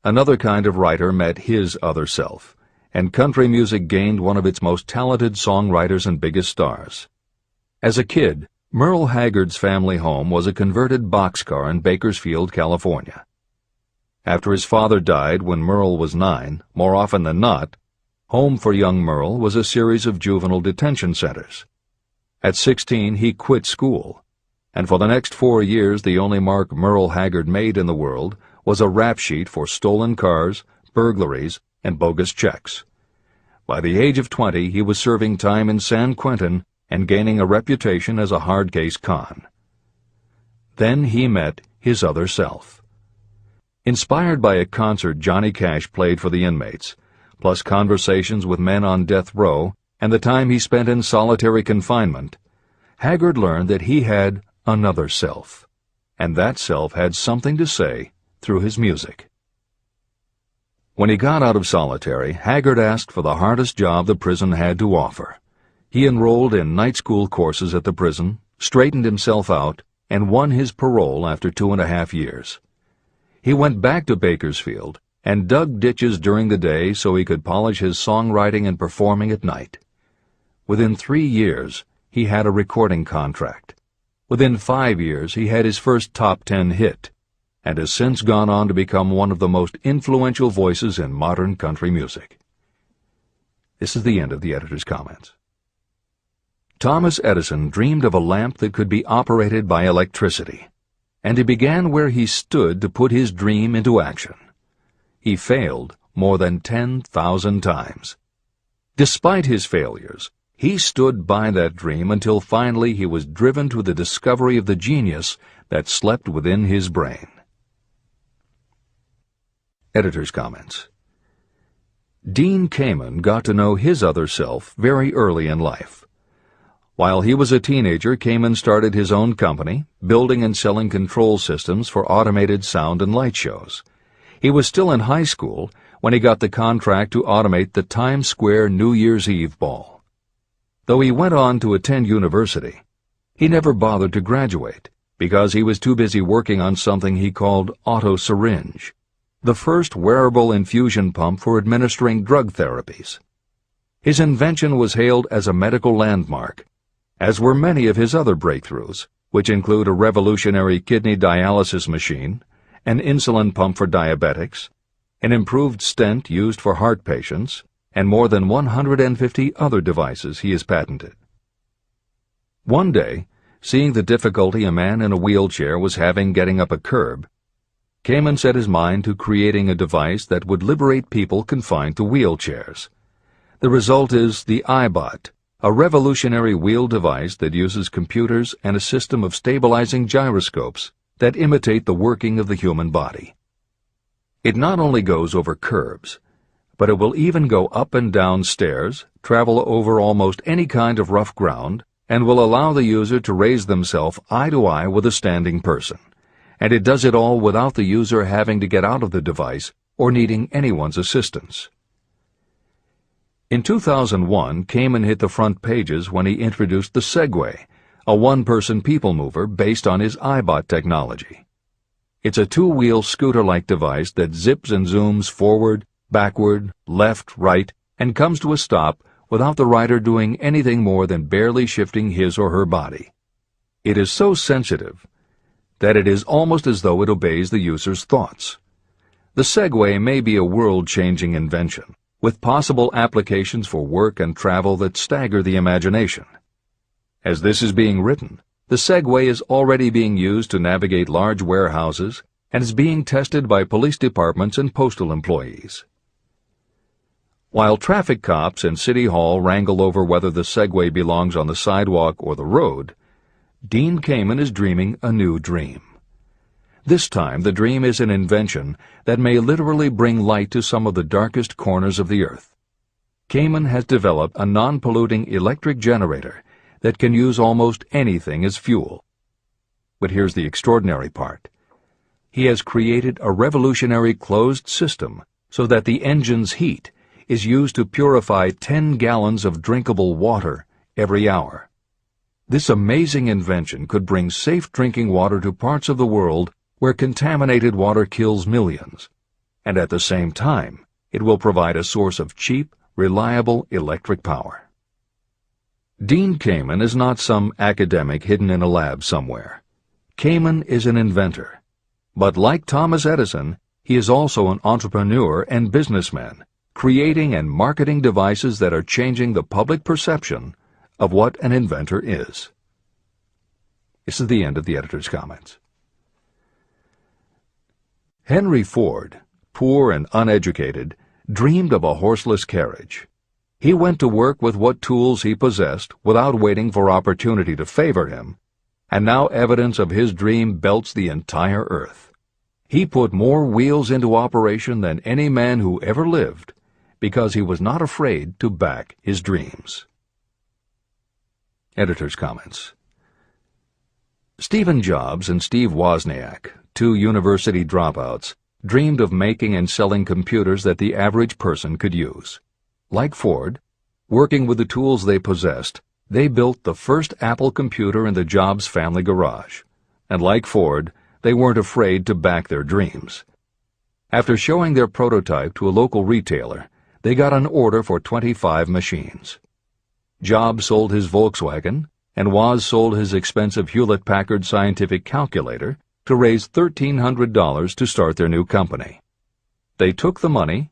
Another kind of writer met his other self, and country music gained one of its most talented songwriters and biggest stars. As a kid, Merle Haggard's family home was a converted boxcar in Bakersfield, California. After his father died when Merle was 9, more often than not, home for young Merle was a series of juvenile detention centers. At 16, he quit school, and for the next 4 years the only mark Merle Haggard made in the world was a rap sheet for stolen cars, burglaries, and bogus checks. By the age of 20, he was serving time in San Quentin and gaining a reputation as a hard-case con. Then he met his other self. Inspired by a concert Johnny Cash played for the inmates, plus conversations with men on death row and the time he spent in solitary confinement, Haggard learned that he had another self, and that self had something to say through his music. When he got out of solitary, Haggard asked for the hardest job the prison had to offer. He enrolled in night school courses at the prison, straightened himself out, and won his parole after 2.5 years. He went back to Bakersfield and dug ditches during the day so he could polish his songwriting and performing at night. Within 3 years, he had a recording contract. Within 5 years, he had his first top 10 hit, and has since gone on to become one of the most influential voices in modern country music. This is the end of the editor's comments. Thomas Edison dreamed of a lamp that could be operated by electricity, and he began where he stood to put his dream into action. He failed more than 10,000 times. Despite his failures, he stood by that dream until finally he was driven to the discovery of the genius that slept within his brain. Editor's comments. Dean Kamen got to know his other self very early in life. While he was a teenager, Kamen started his own company, building and selling control systems for automated sound and light shows. He was still in high school when he got the contract to automate the Times Square New Year's Eve ball. Though he went on to attend university, he never bothered to graduate because he was too busy working on something he called auto-syringe, the first wearable infusion pump for administering drug therapies. His invention was hailed as a medical landmark, as were many of his other breakthroughs, which include a revolutionary kidney dialysis machine, an insulin pump for diabetics, an improved stent used for heart patients, and more than 150 other devices he has patented. One day, seeing the difficulty a man in a wheelchair was having getting up a curb, Kamen set his mind to creating a device that would liberate people confined to wheelchairs. The result is the iBot, a revolutionary wheel device that uses computers and a system of stabilizing gyroscopes that imitate the working of the human body. It not only goes over curbs, but it will even go up and down stairs, travel over almost any kind of rough ground, and will allow the user to raise themselves eye to eye with a standing person. And it does it all without the user having to get out of the device or needing anyone's assistance. In 2001, Kamen hit the front pages when he introduced the Segway, a one-person people mover based on his iBot technology. It's a two-wheel scooter-like device that zips and zooms forward, backward, left, right, and comes to a stop without the rider doing anything more than barely shifting his or her body. It is so sensitive that it is almost as though it obeys the user's thoughts. The Segway may be a world-changing invention, with possible applications for work and travel that stagger the imagination. As this is being written, the Segway is already being used to navigate large warehouses and is being tested by police departments and postal employees. While traffic cops and City Hall wrangle over whether the Segway belongs on the sidewalk or the road, Dean Kamen is dreaming a new dream. This time, the dream is an invention that may literally bring light to some of the darkest corners of the earth. Kamen has developed a non-polluting electric generator that can use almost anything as fuel. But here's the extraordinary part. He has created a revolutionary closed system so that the engine's heat is used to purify 10 gallons of drinkable water every hour. This amazing invention could bring safe drinking water to parts of the world where contaminated water kills millions, and at the same time, it will provide a source of cheap, reliable electric power. Dean Kamen is not some academic hidden in a lab somewhere. Kamen is an inventor. But like Thomas Edison, he is also an entrepreneur and businessman, creating and marketing devices that are changing the public perception of what an inventor is. This is the end of the editor's comments. Henry Ford, poor and uneducated, dreamed of a horseless carriage. He went to work with what tools he possessed without waiting for opportunity to favor him, and now evidence of his dream belts the entire earth. He put more wheels into operation than any man who ever lived, because he was not afraid to back his dreams. Editor's comments. Stephen Jobs and Steve Wozniak, two university dropouts, dreamed of making and selling computers that the average person could use. Like Ford, working with the tools they possessed, they built the first Apple computer in the Jobs family garage. And like Ford, they weren't afraid to back their dreams. After showing their prototype to a local retailer, they got an order for 25 machines. Jobs sold his Volkswagen, and Woz sold his expensive Hewlett-Packard scientific calculator to raise $1,300 to start their new company. They took the money,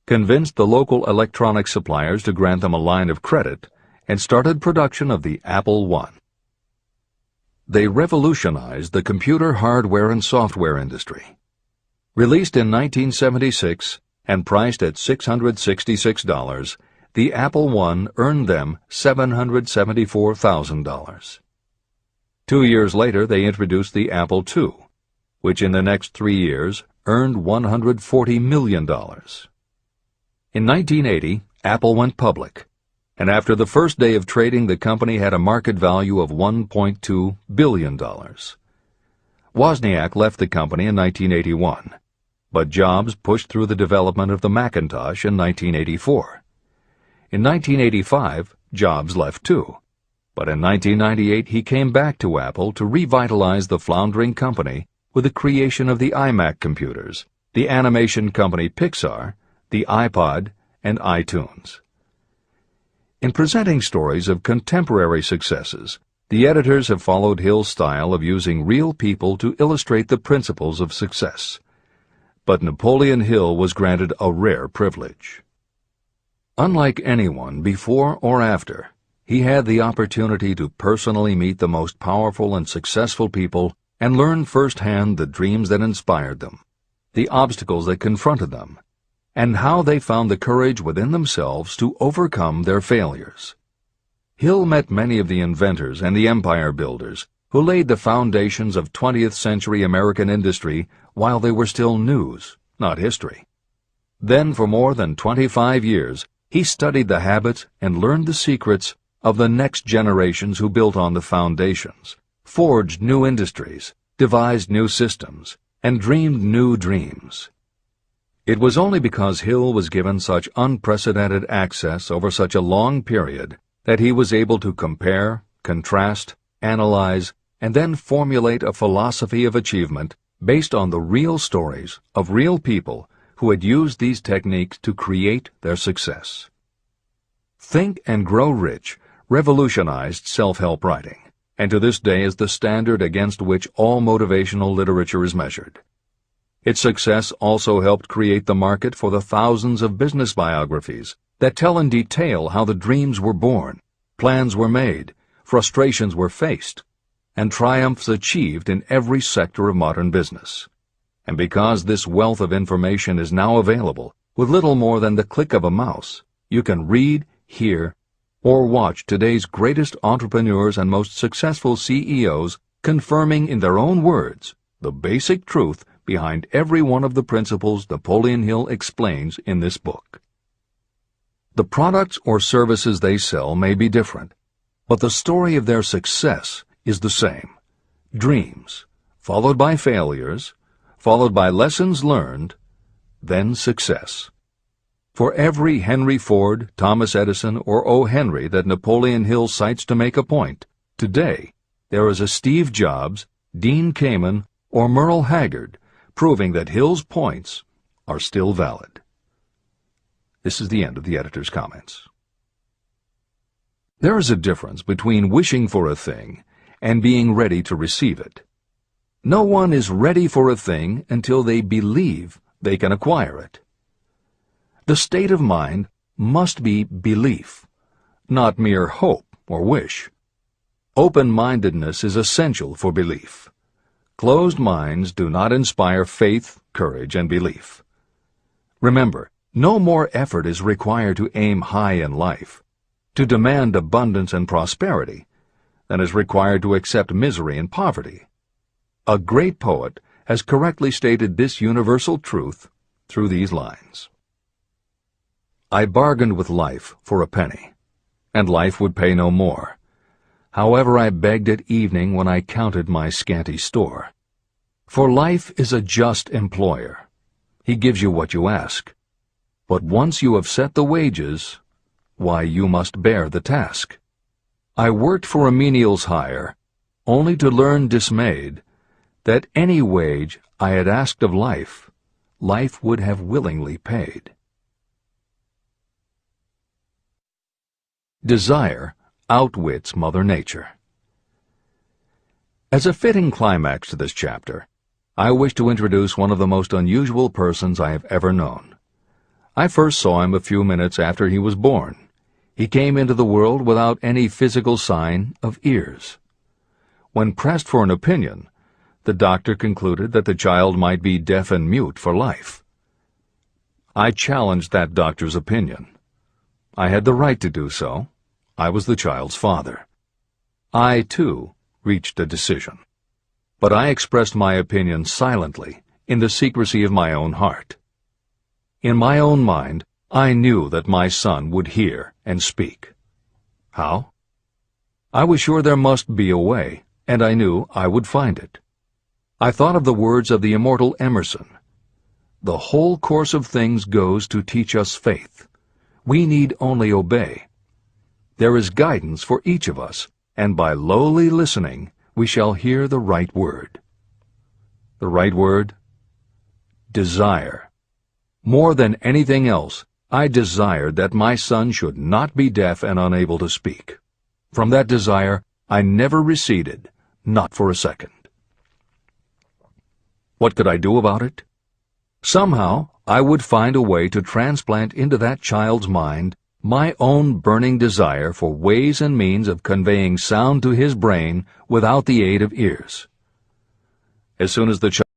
convinced the local electronics suppliers to grant them a line of credit, and started production of the Apple I. They revolutionized the computer hardware and software industry. Released in 1976 and priced at $666, the Apple I earned them $774,000. 2 years later, they introduced the Apple II, which in the next 3 years earned $140 million. In 1980, Apple went public, and after the first day of trading, the company had a market value of $1.2 billion. Wozniak left the company in 1981, but Jobs pushed through the development of the Macintosh in 1984. In 1985, Jobs left too, but in 1998 he came back to Apple to revitalize the floundering company with the creation of the iMac computers, the animation company Pixar, the iPod, and iTunes. In presenting stories of contemporary successes, the editors have followed Hill's style of using real people to illustrate the principles of success. But Napoleon Hill was granted a rare privilege. Unlike anyone before or after, he had the opportunity to personally meet the most powerful and successful people and learn firsthand the dreams that inspired them, the obstacles that confronted them, and how they found the courage within themselves to overcome their failures. Hill met many of the inventors and the empire builders who laid the foundations of 20th century American industry while they were still news, not history. Then for more than 25 years, he studied the habits and learned the secrets of the next generations who built on the foundations, forged new industries, devised new systems, and dreamed new dreams. It was only because Hill was given such unprecedented access over such a long period that he was able to compare, contrast, analyze, and then formulate a philosophy of achievement based on the real stories of real people who had used these techniques to create their success. Think and Grow Rich revolutionized self-help writing, and to this day is the standard against which all motivational literature is measured. Its success also helped create the market for the thousands of business biographies that tell in detail how the dreams were born, plans were made, frustrations were faced, and triumphs achieved in every sector of modern business. And because this wealth of information is now available with little more than the click of a mouse, you can read, hear, or watch today's greatest entrepreneurs and most successful CEOs confirming in their own words the basic truth behind every one of the principles Napoleon Hill explains in this book. The products or services they sell may be different, but the story of their success is the same. Dreams, followed by failures, followed by lessons learned, then success. For every Henry Ford, Thomas Edison, or O. Henry that Napoleon Hill cites to make a point, today there is a Steve Jobs, Dean Kamen, or Merle Haggard, proving that Hill's points are still valid. This is the end of the editor's comments. There is a difference between wishing for a thing and being ready to receive it. No one is ready for a thing until they believe they can acquire it. The state of mind must be belief, not mere hope or wish. Open-mindedness is essential for belief. Closed minds do not inspire faith, courage, and belief. Remember, no more effort is required to aim high in life, to demand abundance and prosperity, than is required to accept misery and poverty. A great poet has correctly stated this universal truth through these lines. I bargained with life for a penny, and life would pay no more. However, I begged at evening when I counted my scanty store. For life is a just employer. He gives you what you ask. But once you have set the wages, why, you must bear the task. I worked for a menial's hire, only to learn dismayed that any wage I had asked of life, life would have willingly paid. Desire outwits Mother Nature. As a fitting climax to this chapter, I wish to introduce one of the most unusual persons I have ever known. I first saw him a few minutes after he was born. He came into the world without any physical sign of ears. When pressed for an opinion, the doctor concluded that the child might be deaf and mute for life. I challenged that doctor's opinion. I had the right to do so. I was the child's father. I, too, reached a decision. But I expressed my opinion silently, in the secrecy of my own heart. In my own mind, I knew that my son would hear and speak. How? I was sure there must be a way, and I knew I would find it. I thought of the words of the immortal Emerson. The whole course of things goes to teach us faith. We need only obey. There is guidance for each of us, and by lowly listening, we shall hear the right word. The right word? Desire. More than anything else, I desired that my son should not be deaf and unable to speak. From that desire, I never receded, not for a second. What could I do about it? Somehow, I would find a way to transplant into that child's mind my own burning desire for ways and means of conveying sound to his brain without the aid of ears. As soon as the child